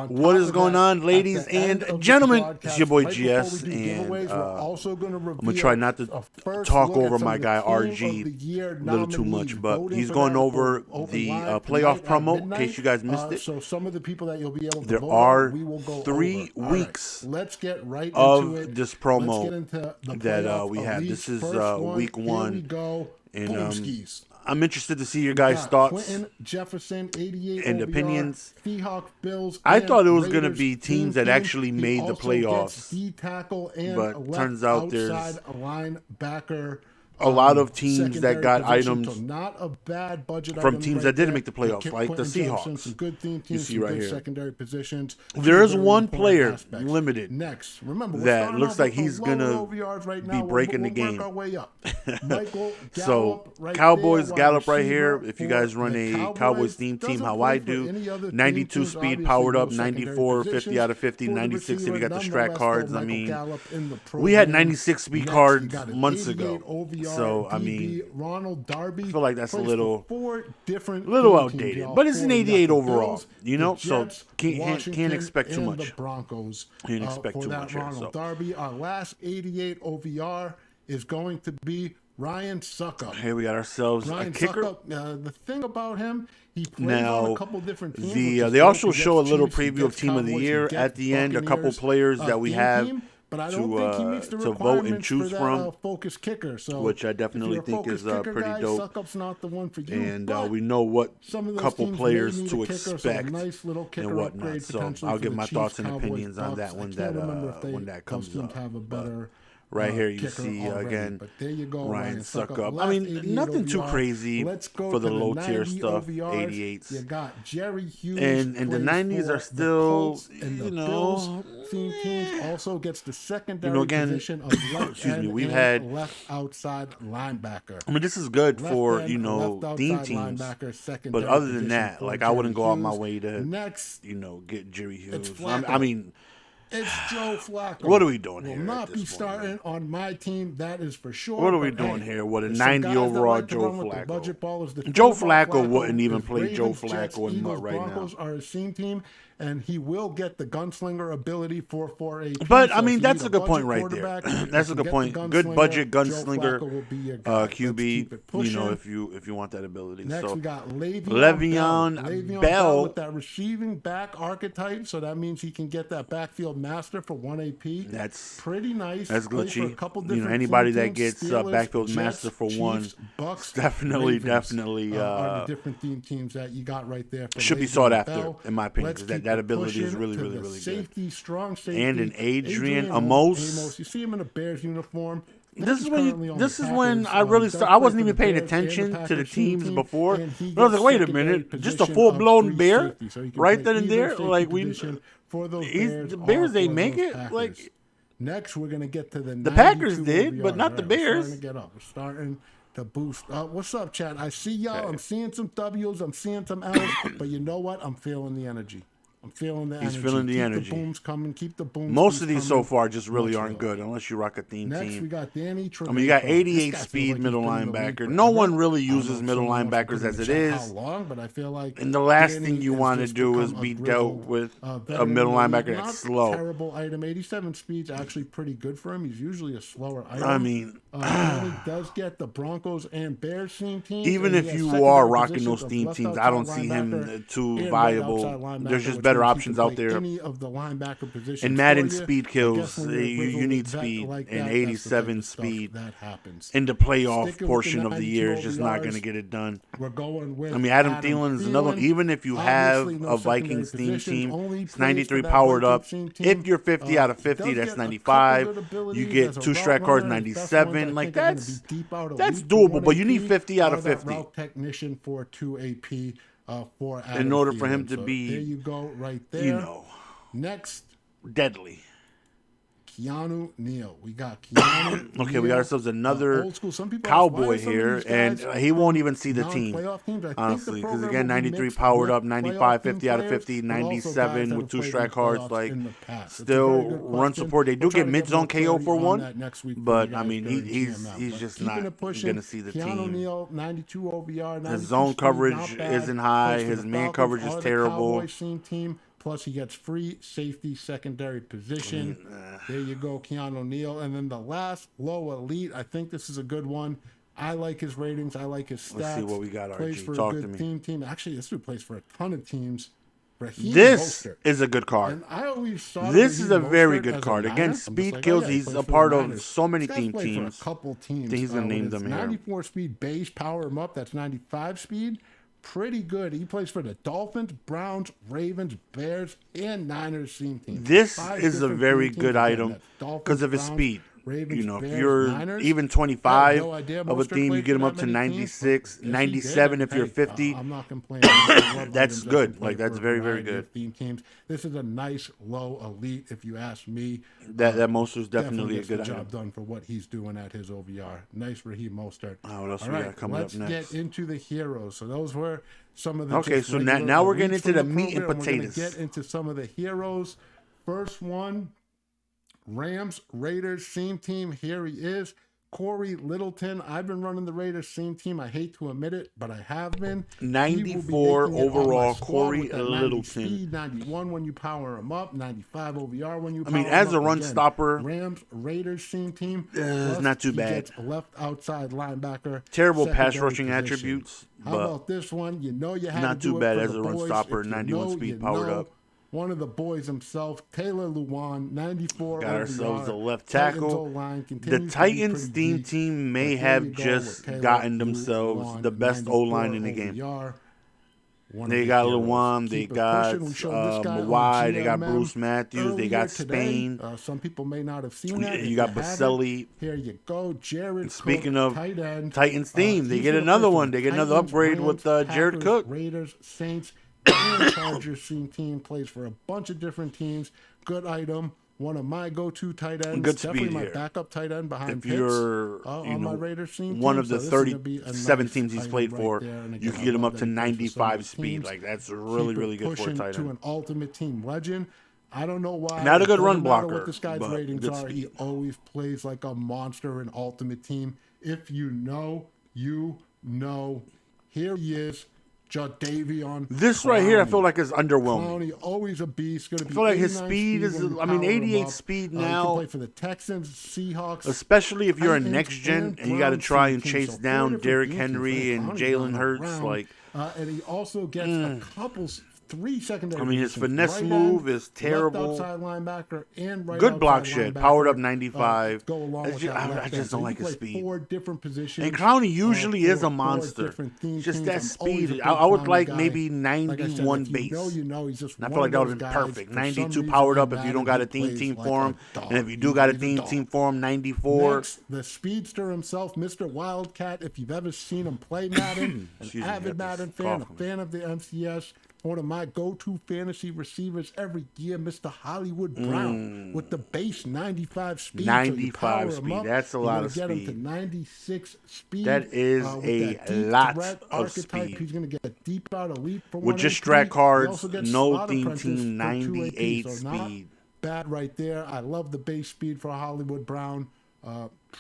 What is going on, ladies and gentlemen? It's your boy GS, and I'm going to try not to talk over my guy RG a little too much, but he's going over the playoff promo, in case you guys missed it. So some of the people that you'll be able to there vote are on, we will go 3 over. weeks Let's get right of into it. this promo that we have. This is week 1. Here we go. And I'm interested to see your guys' thoughts Quentin Jefferson, 88 and OBR, opinions. Seahawks, Bills, I thought it was going to be teams that actually made the playoffs, D-tackle and but turns out there's linebacker. A lot of teams that got items so not a bad budget from teams that didn't make the playoffs, like the Seahawks. Some good theme teams, you see right here. Secondary positions. There is one player limited next. Remember, that looks like he's gonna be breaking the game. So Cowboys Gallup right here. If you guys run a Cowboys theme team, how I do, 92 speed powered up, 94, 50 out of 50, 96 if you got the strat cards. I mean, we had 96 speed cards months ago. So, I mean, I feel like that's a little outdated. But it's an 88 overall, you know? So, can't expect too much. Can't expect too much here. So. Darby, our last 88 OVR is going to be Ryan Suckup. Here we got ourselves a kicker. Suckup, the thing about him, he plays on a couple different teams. They also show a little preview of Team of the Year at the end. A couple players that we have. But I don't think he meets the vote and choose from, focus kicker. So which I definitely think is pretty dope. Suckup's not the one for you, and we know what couple players to expect and whatnot. So I'll give my thoughts and opinions on that one when that comes up. Right here you see, again, Ryan Suckup. I mean, nothing too crazy for the low-tier stuff, 88s. You got Jerry Hughes. And the 90s are still, you know... Team also gets the secondary position of left we've had left outside linebacker. I mean, this is good for, theme teams. But other than that, like, I wouldn't go out my way to, get Jerry Hughes. I mean... It's Joe Flacco. What are we doing here? Will not be starting on my team, that is for sure. What are we doing here with a 90 overall Joe Flacco? Joe Flacco wouldn't even play Joe Flacco in MUT right now. Broncos are his team, and he will get the gunslinger ability for a. But I mean, that's a good point right there. That's a good point. Good budget gunslinger QB. If you want that ability. Next, we got Le'Veon Bell with that receiving back archetype, so that means he can get that backfield master for 1 AP. That's pretty nice. That's glitchy. Anybody that gets backfield master for Chiefs, 1, Bucks, definitely are the different teams that you got right there. Should be sought after, in my opinion, because that ability is really good. Strong safety. And an Adrian Amos. You see him in a Bears uniform. This is when I really started. I wasn't even paying attention to the teams before. But I was like, wait a minute, just a full-blown Bear right then and there? Like, the Bears, they make it? Like, next, we're going to get to the Packers did, but not the Bears. We're starting to boost. What's up, Chad? I see y'all. Okay. I'm seeing some W's. I'm seeing some L's. But you know what? I'm feeling the energy. I'm feeling the energy. He's feeling the energy. Keep the booms coming. Keep the booms. Most of these so far just really aren't good unless you rock a theme team. Next, we got Danny Trevathan. I mean, you got 88 speed middle linebacker. No one really uses middle linebackers as it is. How long? But I feel like and the last thing you want to do is be dealt with a middle linebacker that's slow. Terrible item. 87 speed's actually pretty good for him. He's usually a slower item. I mean, he does get the Broncos and Bears theme teams. Even if you are rocking those theme teams, I don't see him too viable. There's just better options out there. Of the linebacker position. And Madden speed kills. You need speed. And 87 speed in the playoff portion of the year is just not going to get it done. We're going with Adam Thielen is another one. Even if you have a Vikings theme team, it's 93 powered up. If you're 50 out of 50, that's 95. You get 2 strat cards, 97. Like, that's doable, but you need 50 out of 50. Technician for 2 AP. In order for him to be, there you go, right there. Next, deadly. Keanu Neal. We got Keanu. Okay, we got ourselves another Cowboy here, and he won't even see the team, honestly, because again, 93 powered up, 95, 50 out of 50, 97 with 2 strike cards, like, still run support. They do get mid-zone KO for 1, but, I mean, he's just not going to see the team. His zone coverage isn't high. His man coverage is terrible. plus he gets free safety secondary position. There you go, Keanu Neal. And then the last low elite, I think this is a good one. I like his ratings. I like his stats. Let's see what we got, Plays RG. for Talk a to good me. team. Actually, this dude plays for a ton of teams. Raheem This Mostert. is a good card. And I always saw This is a Raheem very Mostert good as card. a Again, Niner. speed He kills. plays He's for a the part of Niners. so many This guy's played teams. for a couple teams. He's gonna name with them his here. 94 speed base, power him up. That's 95 speed. Pretty good. He plays for the Dolphins, Browns, Ravens, Bears, and Niners team teams. This 5 is a different very teams. good Again, item that's Dolphins, because of his Browns, speed. Ravens, If Bears, you're Niners. even 25 no idea of a Mostert theme, you played get for him up that to many 96, teams. Yes, he 97 did. if you're Hey, 50. I'm not complaining. I love That's items that good. can play Like, that's for a very, very variety of good. theme teams. This is a nice low elite, if you ask me. That Mostert's definitely a gets good the item. job done for what he's doing at his OVR. Nice Raheem Mostert. What else All we right, got coming up let's next? get into the heroes. So those were some of the Okay, just so regular now we're getting elites into from the meat and program. We're gonna potatoes. get into some of the heroes. First one, Rams Raiders same team. Here he is. Corey Littleton. I've been running the Raiders same team. I hate to admit it, but I have been. 94 overall, Corey Littleton. Speed, 91 when you power him up, 95 OVR when you power him up. as a run Again, stopper, Rams Raiders same team. it's not too he bad. gets left outside linebacker. Terrible pass secondary rushing position. attributes, How but about this one? You know you had not to do too it bad for as the a run boys. stopper, If you 91 know, speed you powered know. up. One of the boys himself, Taylor Lewan, 94 got OVR. ourselves a left Titans tackle. O-line The continues to be Titans pretty theme deep, team may but there have you go just with Taylor gotten themselves Lewan, the best 94 O-line in the game. OVR. One They of the got heroes. Luwan, they Keep it got pushing. We showed this guy on Mawai, they got GMM Bruce Matthews, they got earlier today. Spain. Some people may not have seen that. You If got haven't, Baselli. Here you go, Jared. Speaking Cook, of tight end. Titans theme, they He's get gonna another play for one. the They get another Titans, upgrade Rams, with Jared Packers, Cook. Raiders, Saints, and Chargers team plays for a bunch of different teams. Good item. One of my go-to tight ends. Good Definitely speed my here. backup tight end behind If Pitts, you're on my Raiders team. one of the So this is gonna be a 37 nice teams he's item played right for, there. And you again, can I get him love up that to he plays for some of 95 these speed. teams. Like, that's Keep really, it really good for a pushing tight to end. an ultimate team legend. I don't know why. Not a It good run doesn't matter blocker, what this guy's but ratings good are. He speed. always plays like a monster in ultimate team. If you know, you know. Here he is, Jadavion. This right here, I feel Clowney. like is underwhelming. Clowney, always a beast. Going to be. I feel like his 89 speed is, when you I mean, power him 88 up. speed He now. can play for the Texans, Seahawks. Especially if you're a Titans, next gen and you got to Browns try and team. chase So four down different Derrick teams. Henry and Clowney's Jalen gone Hurts. around. Like, And he also gets a couple, 3 secondary. I mean, his positions. finesse Right move end, is terrible. Left outside linebacker and right Good block outside shed, linebacker. powered up 95. Go along It's with just- that I left just end. don't So like he his played speed. 4 different positions. And Clowney usually is a four monster. different theme It's just teams. that I'm always a speed. big I would Clowney like guy. maybe Like I said, 91 if base. you know, he's just And I one feel like of that would those have been guys. perfect. For 92 some powered reason, up if you in don't got a Madden, he team plays for him. like a dog. And if you do got a He's team dog. for him, 94. Next, the speedster himself, Mr. Wildcat. If you've ever seen him play Madden, an Excuse me, avid got this Madden fan, a cough. fan of the MCS, one of my go-to fantasy receivers every year, Mr. Hollywood Brown, with the base 95 speed. 95 so you speed. power him up, That's a you're lot gonna of get him speed. to 96 speed. That is with a that deep lot threat of archetype. speed. He's going to get deep out elite for With just 183. strat cards, He also gets no slot theme apprentice team, for 98 2AP, so not speed. bad right there. I love the base speed for Hollywood Brown.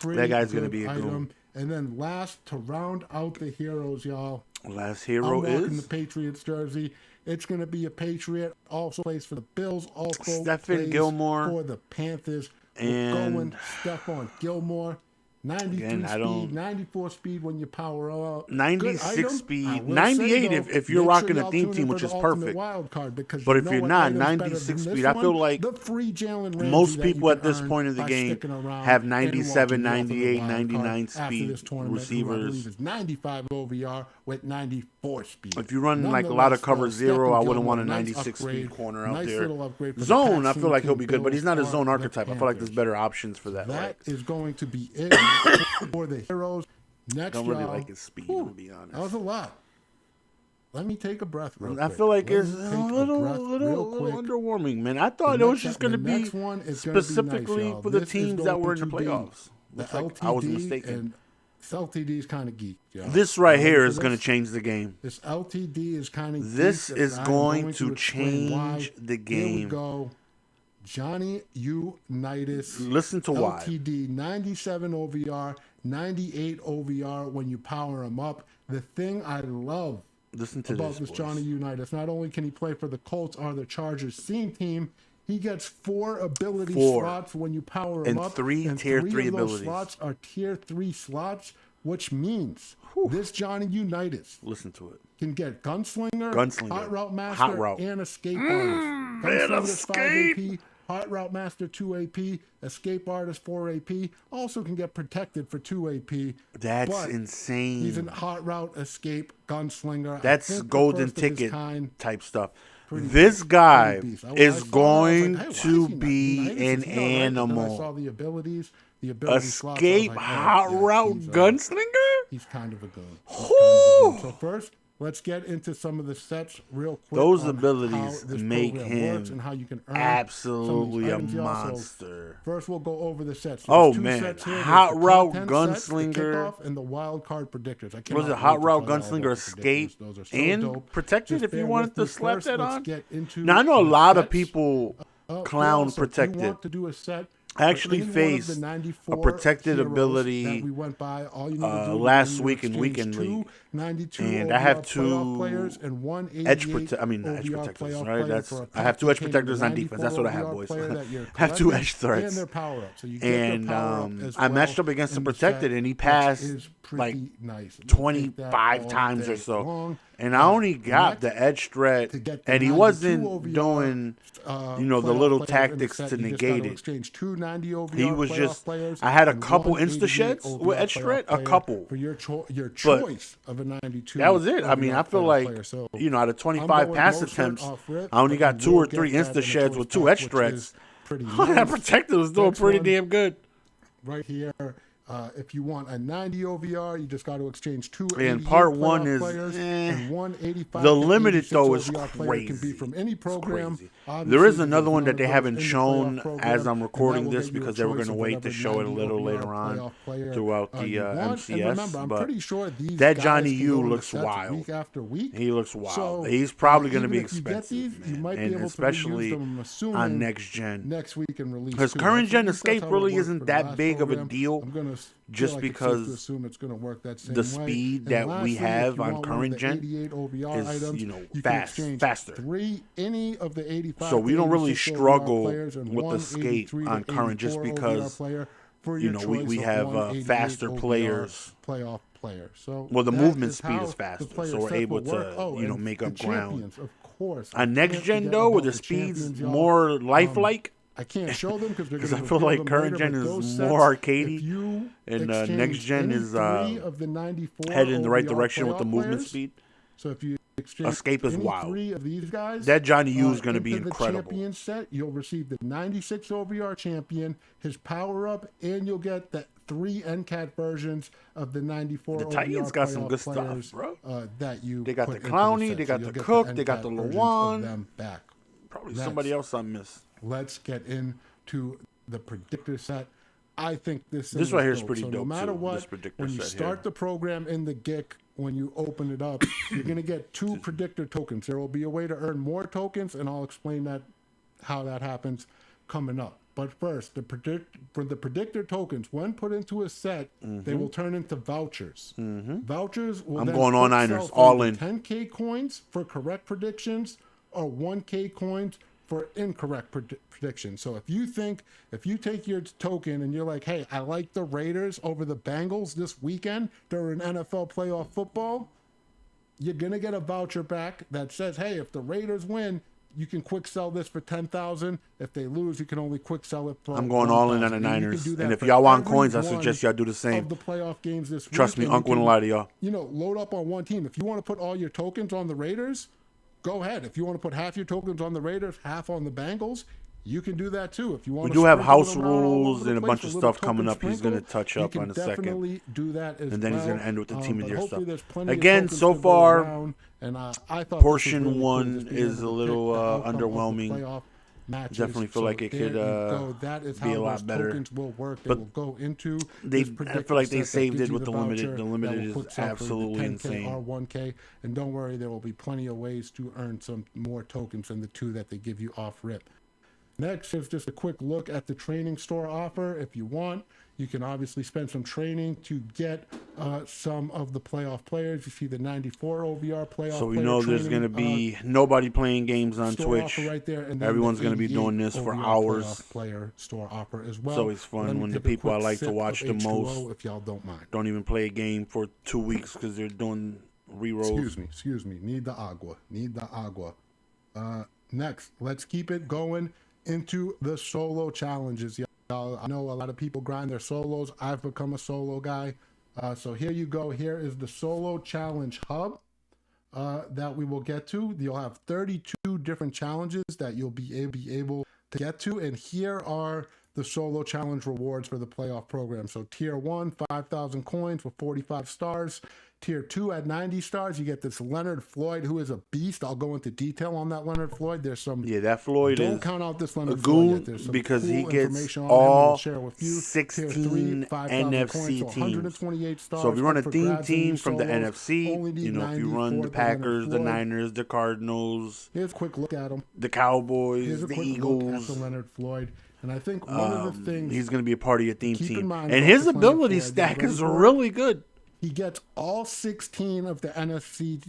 Pretty That guy's gonna good be a item. goon. And then last, to round out the heroes, y'all, Last I'm hero rocking the is Patriots jersey. It's going to be a Patriot. Also plays for the Bills. Also Stephon plays Gilmore. for the Panthers. And We're going Stephon Gilmore. 93 Again, I don't- speed, 94 speed when you power up. 96 Good item. speed, I will 98 say, though, if you're make rocking a y'all theme tune team, in for which the is ultimate perfect. wild card, because But you if know you're what not, item's better 96 than speed, this I feel one? like the free Jalen Ramsey most that people you at can this earn point of the by game sticking around have and 97, walking off of the 98, wild card 99 after speed this tournament, who I receivers. believe is 95 OVR with 94 speed. If you run like a lot of cover Nonetheless, zero, I Stephon wouldn't want a Gilmore, 96 upgrade, speed corner out nice there. little upgrade for the Zone, I passing feel like he'll team be good, but he's not a Bills zone on the archetype. I feel like there's Panthers. better options for that. That Like, is going to be it for the heroes. Next, don't really y'all. like his speed, Whew, to be honest. that was a lot. Let me take a breath real I quick. feel like Let it's me a take little breath real quick. underwhelming, man. I thought The it was next- just going to the be next one is gonna be specifically nice, y'all. for the This is teams that were in the going to be playoffs. The Looks like LTD I was mistaken. and LTD is kind of geek. Y'all. This right You here ready is for going to this? change the game. This LTD is kind of This geek, is and I'm going to explain why. change the Here we game. go. Johnny Unitas. Listen to why. LTD 97 OVR, 98 OVR when you power him up. The thing I love Listen to about this boys. Johnny Unitas. Not only can he play for the Colts or the Chargers scene team, he gets 4 ability slots when you power him up. And 3 tier 3 abilities. Those slots are tier 3 slots, which means this Johnny Unitas, listen to it, can get Gunslinger, Hot Route Master, Hot Route. and Escape Artist. Gunslinger's 5 AP, Hot Route Master 2 AP, Escape Artist 4 AP. Also can get Protected for 2 AP. That's insane. He's a Hot Route, Escape, Gunslinger. That's golden ticket type stuff. This guy is going to be an animal. I saw the abilities. Escape Hot Route Gunslinger? He's kind of a goon. So first, let's get into some of the sets real quick. Those abilities make him and how you can earn absolutely a monster. First, we'll go over the sets. Oh man, Hot Route Gunslinger and the wild card predictors. Was it Hot Route Gunslinger, Escape, and Protected? If you wanted to slap that on. Now I know a lot of people clown Protected. You want to do a set. I actually faced a Protected ability last week in Weekend League, and I have 2 edge protectors, right? I have 2 edge protectors on defense. That's what I have, boys. I have 2 edge threats, and I matched up against the Protected, and he passed like 25 times or so. And I only got the edge threat, and he wasn't doing, the little tactics to negate it. He was just, I had a couple insta sheds with edge threat, a couple. For your choice of a 92. That was it. I mean, I feel like, out of 25 pass attempts, I only got 2 or 3 insta sheds with 2 edge threats. That Protected was doing pretty damn good. Right here. If you want a 90 OVR, you just got to exchange 2 and part 1 is and 185. The limited though is crazy. Can be from any program. There is another one that they haven't shown as I'm recording this because they were going to wait to show it a little later on throughout the MCS. But that Johnny U looks wild. Week after week. He looks wild. He's probably going to be expensive, man. And especially on next gen. Next week and release. Because current gen Escape really isn't that big of a deal. Just because the speed that we have on current gen is faster. So we don't really struggle with Escape on current just because we have faster players. Well, the movement speed is faster, so we're able to make up ground. On next gen though, where the speed's more lifelike. I can't show them because I feel like current gen is more arcadey, and next gen is headed in the right direction with the movement speed. So if you Escape is wild. 3 of these guys, that Johnny U is going to be incredible. The champion set, you'll receive the 96 OVR champion, his power up, and you'll get the 3 NCAT versions of the 94 The OVR Titans got some good players, stuff, bro. They got the Clowney, they got the Cook, they got the Lawan. Probably somebody else I missed. Let's get into the predictor set. I think this right here is pretty dope. No matter what, when you start the program in the GIC, when you open it up, you're going to get 2 predictor tokens. There will be a way to earn more tokens, and I'll explain how that happens coming up. But first, for the predictor tokens, when put into a set, they will turn into vouchers. Vouchers will I'm going on Niners, all in. 10K coins for correct predictions or 1K coins for incorrect prediction. So if you take your token and you're like, hey, I like the Raiders over the Bengals this weekend during NFL playoff football, you're going to get a voucher back that says, hey, if the Raiders win, you can quick sell this for $10,000. If they lose, you can only quick sell it for I'm going all in on the Niners. And if y'all want coins, I suggest y'all do the same. The playoff games this Trust me, Uncle wouldn't lie to y'all. Load up on one team. If you want to put all your tokens on the Raiders, go ahead. If you want to put half your tokens on the Raiders, half on the Bengals, you can do that too. If you want, we do have house rules and a bunch of stuff coming up. He's going to touch up on a second, do that as and then he's going to end with the team of the year stuff. Again, so far, I thought portion 1 is a little underwhelming. Definitely feel like it could be a lot better. But I feel like they saved it with the limited. The limited is absolutely insane. R1K, and don't worry, there will be plenty of ways to earn some more tokens than the 2 that they give you off rip. Next is just a quick look at the training store offer. If you want, you can obviously spend some training to get some of the playoff players. You see the 94 OVR playoff. So we know there's going to be nobody playing games on Twitch. Right there, and everyone's going to be doing this for hours. Player store offer as well. It's always fun when the people I like to watch the most, if y'all don't mind, don't even play a game for 2 weeks because they're doing rerolls. Excuse me. Need the agua. Next, let's keep it going into the solo challenges. Y'all, I know a lot of people grind their solos. I've become a solo guy. So here you go. Here is the solo challenge hub that we will get to. You'll have 32 different challenges that you'll be able to get to. And here are the solo challenge rewards for the playoff program. So tier 1, 5,000 coins with 45 stars. Tier 2 at 90 stars, you get this Leonard Floyd, who is a beast. I'll go into detail on that Leonard Floyd. There's some... Yeah, that Floyd don't count out this Leonard a goon Floyd because cool he gets all 16 NFC teams. So if you run a team from the NFC, you know, if you run the Packers, the Niners, the Cardinals, here's a quick look at them. The Cowboys, the Eagles. Look at the Leonard Floyd. And I think one of the things... he's going to be a part of your theme team. And his ability stack is really good. He gets all 16 of the NFC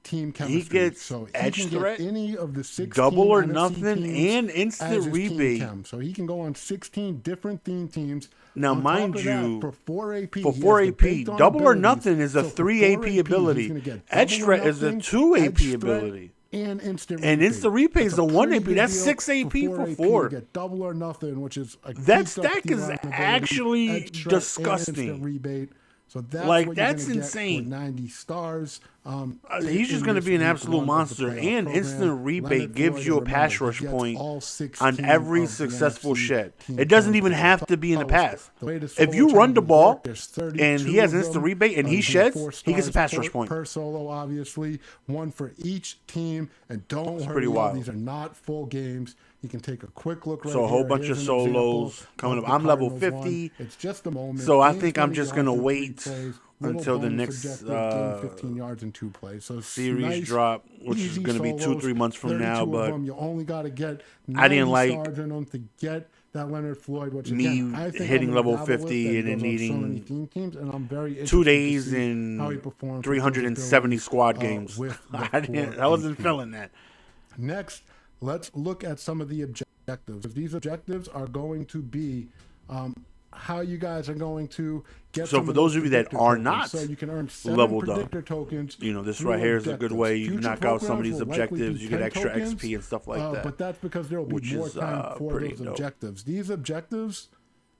team chemistry. He gets so edge threat, any of the 16 double or NFC nothing, and instant rebate. So he can go on 16 different theme teams. Now, mind you, for 4 AP, double or nothing is a 3 AP ability. Edge threat is a 2 AP ability. And instant rebate is a 1 AP. That's 6 AP for 4. You get double or nothing, which is a that stack is actually disgusting. Rebate. So that's like that's insane. Get 90 stars. He's just going to be an absolute monster. And instant rebate gives you a pass rush point on every successful shed. It doesn't even have to be in the pass. If you run the ball and he has instant rebate and he sheds, he gets a pass rush point. Per solo, obviously. One for each team. And don't worry, these are not full games. You can take a quick look right So a whole bunch of solos coming up. I'm level 50. It's just a moment. So I think I'm just going to wait until the next 15 yards in 2 plays. So series drop, which is going to be 2-3 months from now. But you only got to get I didn't like stars in them to get that Leonard Floyd, which me again, I think hitting level 50 and then needing so teams, and I'm very 2 days in 370 squad games. I wasn't feeling that. Next, let's look at some of the objectives. These objectives are going to be how you guys are going to get. So for those of you that are not so you can earn 7 leveled up, tokens. You know, this right here is a good way. You knock out some of these objectives, you get extra XP and stuff like that. But that's because there will be more time for those objectives. These objectives,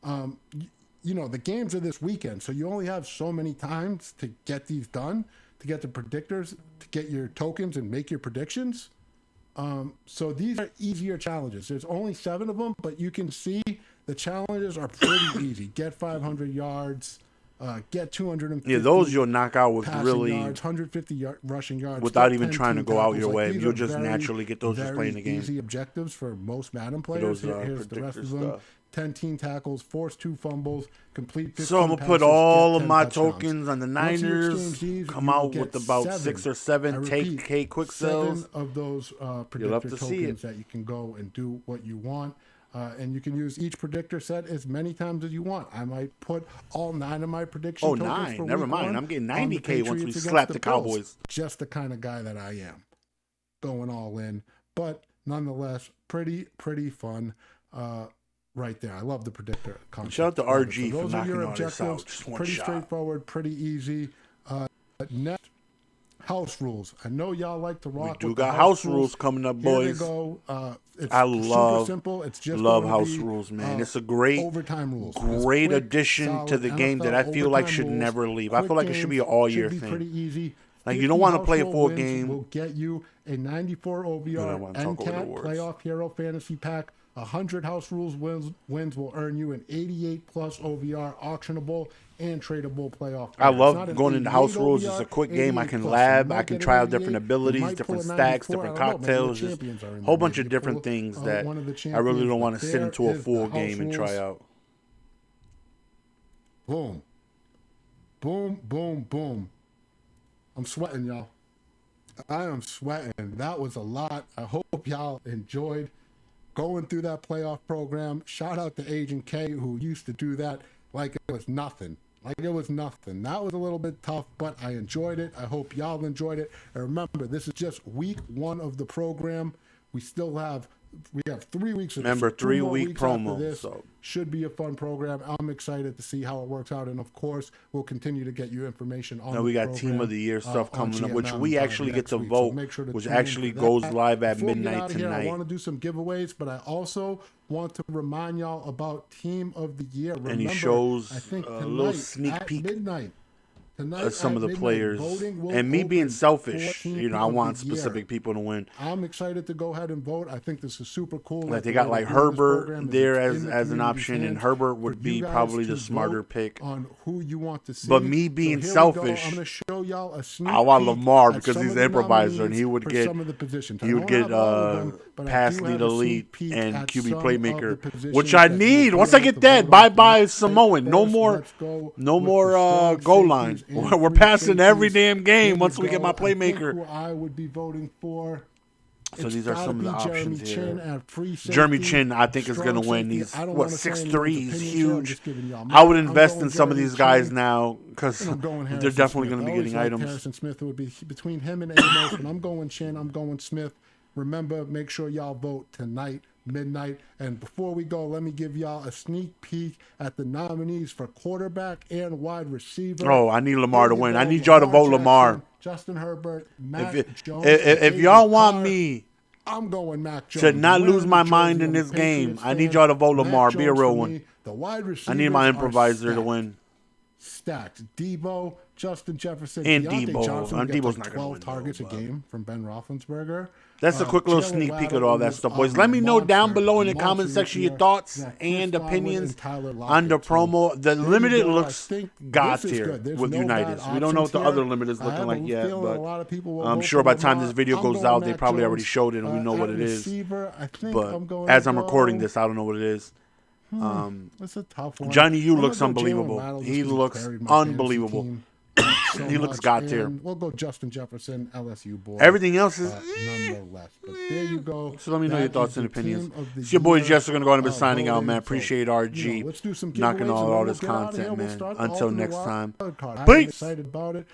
you know, the games are this weekend, so you only have so many times to get these done, to get the predictors, to get your tokens and make your predictions. So these are easier challenges. There's only 7 of them, but you can see the challenges are pretty easy. Get 500 yards, get 250. Yeah, those you'll knock out with really yards, 150 rushing yards without even trying to go out your way. You'll just naturally get those just playing the game. Easy objectives for most Madden players. Here's the rest of them. 10 team tackles, force 2 fumbles, complete 15 So I'm going to put all of my tokens on the Niners, come out with about 6 or 7 take K quick sells. 7 of those predictor tokens that you can go and do what you want. And you can use each predictor set as many times as you want. I might put all 9 of my prediction tokens 9. for Never mind. I'm getting 90K once we slap the Cowboys. Just the kind of guy that I am. Going all in. But nonetheless, pretty fun. Right there. I love the predictor concept. Shout out to RG for knocking all this out. Just one pretty shot. Straightforward, pretty easy. Next, house rules. I know y'all like to rock. We do got house rules coming up, boys. Here they go. It's super simple. It's just love house rules, man. It's a great overtime rules. Great addition to the game that I feel like should never leave. I feel like it should be an all-year thing. Pretty easy. Like, you don't want to play a full game. Will get you a 94 OVR NCAT Playoff Hero Fantasy Pack. 100 house rules wins will earn you an 88 plus OVR auctionable and tradable playoff. I love going into house rules. It's a quick game. I can lab. I can try out different abilities, different stacks, different cocktails, just a whole bunch of different things that I really don't want to sit into a full game and try out. Boom. Boom, boom, boom. I'm sweating, y'all. I am sweating. That was a lot. I hope y'all enjoyed going through that playoff program. Shout out to Agent K, who used to do that like it was nothing. Like it was nothing. That was a little bit tough, but I enjoyed it. I hope y'all enjoyed it. And remember, this is just week 1 of the program. We have 3 weeks of this. Remember, 3-week promo. This. So Should be a fun program. I'm excited to see how it works out. And of course, we'll continue to get you information on now we got Team of the Year stuff coming up, which we actually get to vote, which actually goes live at midnight tonight. I want to do some giveaways, but I also want to remind y'all about Team of the Year. Remember, and he shows I think a little sneak peek midnight. Some of the players, and me being selfish, I want specific people to win. I'm excited to go ahead and vote. I think this is super cool. Like they got like Herbert there as an option, and Herbert would be probably the smarter pick. On who you want to see. But me being selfish, I'm going to show y'all a sneak I want peek Lamar at because some he's of the the improviser, and he would nominees get for some of the positions. pass lead elite and QB playmaker, positions which I that need. you Once I have get to that, vote bye on. bye Samoan. No First, more let's go no with more the strong goal line. safeties and We're free passing every safeties. damn game Here once we get my go. I think playmaker. who I would be voting for. So It's these are gotta some of the be options Jeremy here. Chin at free safety. Jeremy Chin, I think, is Strong going to win. safety. He's, I don't what, wanna say 6'3"? anyone's He's opinion here. I'm huge. just giving y'all I would mine. I'm invest going in some of Jeremy these guys Chin. now because And I'm going they're Harrison definitely Smith. going to be I always getting liked items. Harrison Smith. It would be between him and Amos. When I'm going Chin, I'm going Smith. Remember, make sure y'all vote tonight, midnight. And before we go, let me give y'all a sneak peek at the nominees for quarterback and wide receiver. Oh, I need Lamar to There you win. go. I need y'all to vote Jackson, Lamar. Justin Herbert, Matt Jones. If y'all want me I'm going Mac Jones. to not lose my Jersey, mind in I'm a this game, Patriots I need fan. y'all to vote Mac Lamar. Be a Jones real for one. me. The wide I need my receivers improviser are to stacked. win. Stacked. Debo, Justin Jefferson, And Deontay Debo. Johnson And gets Debo's like not gonna 12 win, targets though, a game from Ben Roethlisberger. That's a quick little Jalen sneak peek Waddle at all that was stuff, a boys. Let me know down monster, below in the monster comment this section your year. thoughts You got and Chris Godwin opinions and Tyler on the Lockett, so promo. The there you limited go. I looks think god this is tier good. There's with no bad Unitas. We don't know what the options other here. limit is I looking have like a yet, feeling but a lot of people will I'm vote sure for by the time Lamar. this video I'm goes going out, they Mac probably already Jones. showed it and we know what At it is. receiver, I think But I'm going as to I'm recording go- this, I don't know what it is. It's a tough one. Johnny U I'm looks gonna go Jalen unbelievable. Waddle He just 'cause looks carried my fantasy unbelievable. team so He looks much. god tier. And we'll go Justin Jefferson, LSU boy. Everything else is nonetheless. But there you go. So let me know your That thoughts is and the opinions. team of the It's your boy year, Jess. We're going to go ahead and be signing out, voting. man. So, Appreciate RG let's do some knocking giveaways, and all then this we'll get out of here. content, We'll man. start the Until alternate next time. wild card. I'm Peace. excited about it.